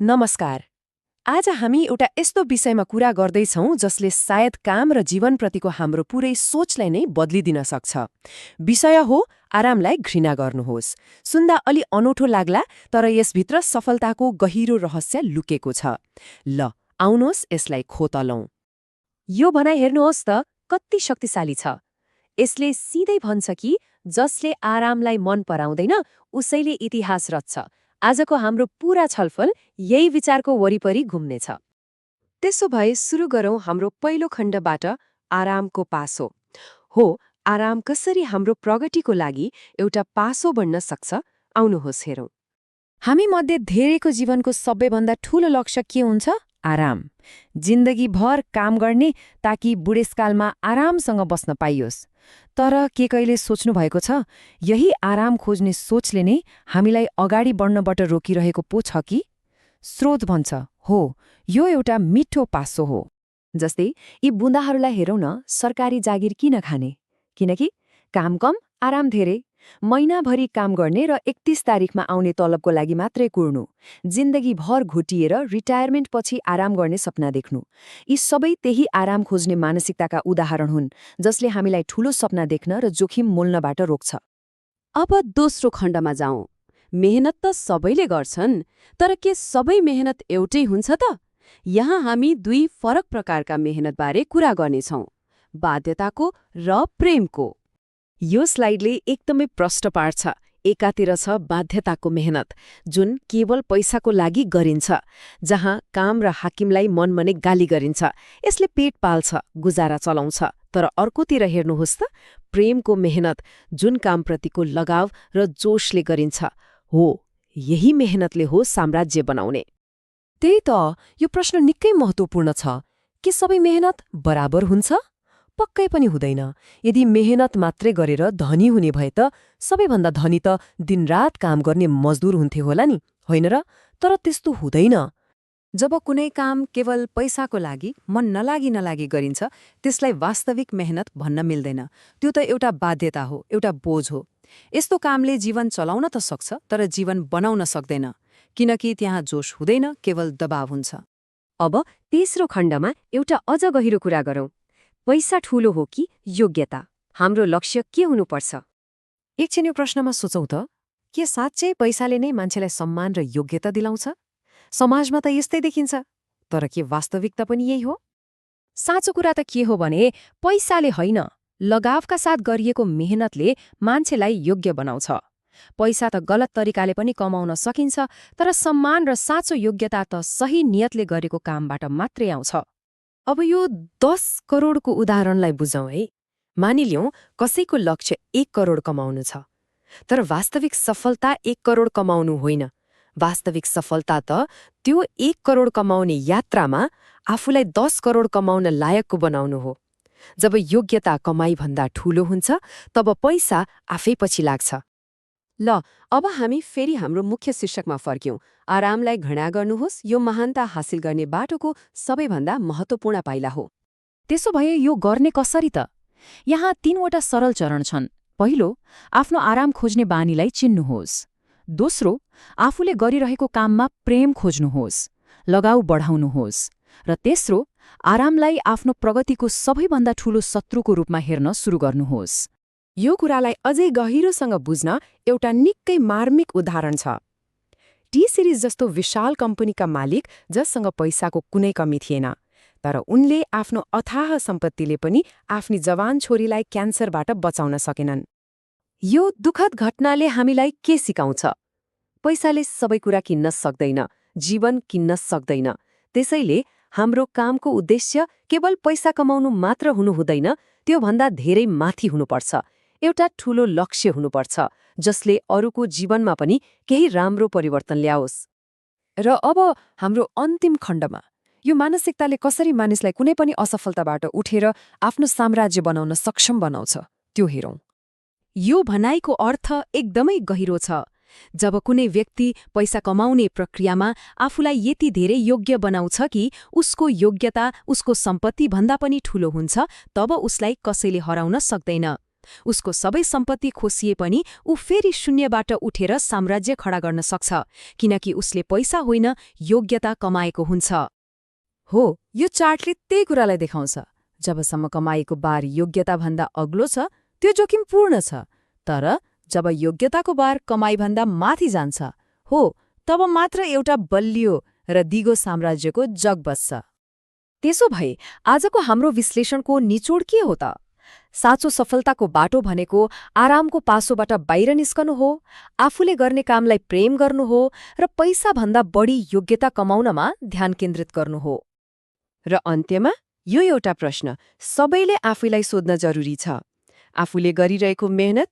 नमस्कार। आज हामी एउटा यस्तो विषयमा कुरा गर्दैछौँ जसले सायद काम र जीवनप्रतिको हाम्रो पुरै सोचलाई नै बदलिदिन सक्छ। विषय हो आरामलाई घृणा गर्नुहोस्। सुन्दा अलि अनौठो लाग्ला, तर यसभित्र सफलताको गहिरो रहस्य लुकेको छ। ल आउनुहोस् यसलाई खोतलौं। यो भनाइ हेर्नुहोस् त कति शक्तिशाली छ। यसले सिधै भन्छ कि जसले आरामलाई मन पराउँदैन उसैले इतिहास रच्छ। आजको हाम्रो पूरा छलफल यही विचारको वरिपरि घुम्नेछ। त्यसो भए सुरु गरौँ हाम्रो पहिलो खण्डबाट, आरामको पासो। हो, आराम कसरी हाम्रो प्रगतिको लागि एउटा पासो बन्न सक्छ, आउनुहोस् हेरौँ। हामी मध्ये धेरैको जीवनको सबैभन्दा ठूलो लक्ष्य के हुन्छ? आराम। जिन्दगीभर काम गर्ने ताकि बुढेसकालमा आरामसँग बस्न पाइयोस्। तर के कहिले सोच्नु भएको छ, यही आराम खोज्ने सोचले नै हामीलाई अगाडि बढ्नबाट रोकिरहेको पो छ कि? स्रोत भन्छ, हो, यो एउटा मिठो पासो हो। जस्तै यी बुँदाहरूलाई हेरौँ न, सरकारी जागिर किन खाने? किनकि काम कम, आराम धेरै। महिनाभरि काम गर्ने र 31 तारिखमा आउने तलबको लागि मात्रै कुर्नु। जिन्दगीभर घुटिएर रिटायरमेन्टपछि आराम गर्ने सपना देख्नु। यी सबै त्यही आराम खोज्ने मानसिकताका उदाहरण हुन्, जसले हामीलाई ठूलो सपना देख्न र जोखिम मोल्नबाट रोक्छ। अब दोस्रो खण्डमा जाउँ। मेहनत त सबैले गर्छन्, तर के सबै मेहनत एउटै हुन्छ त? यहाँ हामी दुई फरक प्रकारका मेहनतबारे कुरा गर्नेछौँ, बाध्यताको र प्रेमको। यो स्लाइडले एकदमै प्रष्ट पार्छ। एकातिर छ बाध्यताको मेहनत, जुन केवल पैसाको लागि गरिन्छ, जहाँ काम र हाकिमलाई मनमनै गाली गरिन्छ। यसले पेट पाल्छ, गुजारा चलाउँछ। तर अर्कोतिर हेर्नुहोस् त, प्रेमको मेहनत, जुन कामप्रतिको लगाव र जोशले गरिन्छ। हो, यही मेहनतले हो साम्राज्य बनाउने। त्यही त, यो प्रश्न निकै महत्त्वपूर्ण छ। के सबै मेहनत बराबर हुन्छ? पक्कै पनि हुँदैन। यदि मेहनत मात्रै गरेर धनी हुने भए त सबैभन्दा धनी त दिनरात काम गर्ने मजदुर हुन्थे होला नि, होइन र? तर त्यस्तो हुँदैन। जब कुनै काम केवल पैसाको लागि, मन नलागी गरिन्छ, त्यसलाई वास्तविक मेहनत भन्न मिल्दैन। त्यो त एउटा बाध्यता हो, एउटा बोझ हो। यस्तो कामले जीवन चलाउन त सक्छ, तर जीवन बनाउन सक्दैन, किनकि त्यहाँ जोश हुँदैन, केवल दबाव हुन्छ। अब तेस्रो खण्डमा एउटा अझ गहिरो कुरा गरौँ। पैसा ठूलो हो कि योग्यता? हाम्रो लक्ष्य के हुनुपर्छ? एकछिन यो प्रश्नमा सोचौँ त, के साँच्चै पैसाले नै मान्छेलाई सम्मान र योग्यता दिलाउँछ? समाजमा त यस्तै देखिन्छ, तर के वास्तविकता पनि यही हो? साँचो कुरा त के हो भने, पैसाले होइन, लगावका साथ गरिएको मेहनतले मान्छेलाई योग्य बनाउँछ। पैसा त गलत तरिकाले पनि कमाउन सकिन्छ, तर सम्मान र साँचो योग्यता त सही नियतले गरेको कामबाट मात्रै आउँछ। अब यो 10 करोडको उदाहरणलाई बुझौँ है। मानिलिउँ कसैको लक्ष्य 1 करोड कमाउनु छ, तर वास्तविक सफलता 1 करोड कमाउनु होइन। वास्तविक सफलता त त्यो 1 करोड कमाउने यात्रामा आफूलाई 10 करोड कमाउन लायकको बनाउनु हो। जब योग्यता कमाइभन्दा ठूलो हुन्छ, तब पैसा आफै पछि लाग्छ। ल अब हामी फेरि हाम्रो मुख्य शीर्षकमा फर्क्यौँ। आरामलाई घृणा गर्नुहोस्, यो महानता हासिल गर्ने बाटोको सबैभन्दा महत्त्वपूर्ण पाइला हो। त्यसो भए यो गर्ने कसरी त? यहाँ 3वटा सरल चरण छन्। पहिलो, आफ्नो आराम खोज्ने बानीलाई चिन्नुहोस्। दोस्रो, आफूले गरिरहेको काममा प्रेम खोज्नुहोस्, लगाउ बढाउनुहोस्। र तेस्रो, आरामलाई आफ्नो प्रगतिको सबैभन्दा ठूलो शत्रुको रूपमा हेर्न सुरु गर्नुहोस्। यो कुरालाई अझै गहिरोसँग बुझ्न एउटा निकै मार्मिक उदाहरण छ। टी-सिरिज जस्तो विशाल कम्पनीका मालिक, जससँग पैसाको कुनै कमी थिएन, तर उनले आफ्नो अथाह सम्पत्तिले पनि आफ्नी जवान छोरीलाई क्यान्सरबाट बचाउन सकेनन्। यो दुःखद घटनाले हामीलाई के सिकाउँछ? पैसाले सबै कुरा किन्न सक्दैन, जीवन किन्न सक्दैन। त्यसैले हाम्रो कामको उद्देश्य केवल पैसा कमाउनु मात्र हुनु हुँदैन, त्योभन्दा धेरै माथि हुनुपर्छ। एउटा ठूलो लक्ष्य हुनुपर्छ, जसले अरूको जीवनमा पनि केही राम्रो परिवर्तन ल्याओस्। र अब हाम्रो अन्तिम खण्डमा, यो मानसिकताले कसरी मानिसलाई कुनै पनि असफलताबाट उठेर आफ्नो साम्राज्य बनाउन सक्षम बनाउँछ, त्यो हेरौँ। यो भनाइको अर्थ एकदमै गहिरो छ। जब कुनै व्यक्ति पैसा कमाउने प्रक्रियामा आफूलाई यति धेरै योग्य बनाउँछ कि उसको योग्यता उसको सम्पत्ति भन्दा पनि ठूलो हुन्छ, तब उसलाई कसैले हराउन सक्दैन। उसको सबै सम्पत्ति खोसिए पनि ऊ फेरि शून्यबाट उठेर साम्राज्य खडा गर्न सक्छ, किनकि उसले पैसा होइन योग्यता कमाएको हुन्छ। हो, यो चार्टले त्यही कुरालाई देखाउँछ। जबसम्म कमाएको बार योग्यताभन्दा अग्लो छ, त्यो जोखिमपूर्ण छ। तर जब योग्यताको बार कमाईभन्दा माथि जान्छ, हो, तब मात्र एउटा बलियो र दिगो साम्राज्यको जग बस्छ। त्यसो भए आजको हाम्रो विश्लेषणको निचोड के हो त? साँचो सफलताको बाटो भनेको आरामको पासोबाट बाहिर निस्कनु हो, आफूले गर्ने कामलाई प्रेम गर्नु हो र पैसाभन्दा बढी योग्यता कमाउनमा ध्यान केन्द्रित गर्नु हो। र अन्त्यमा यो एउटा प्रश्न सबैले आफैलाई सोध्न जरुरी छ। आफूले गरिरहेको मेहनत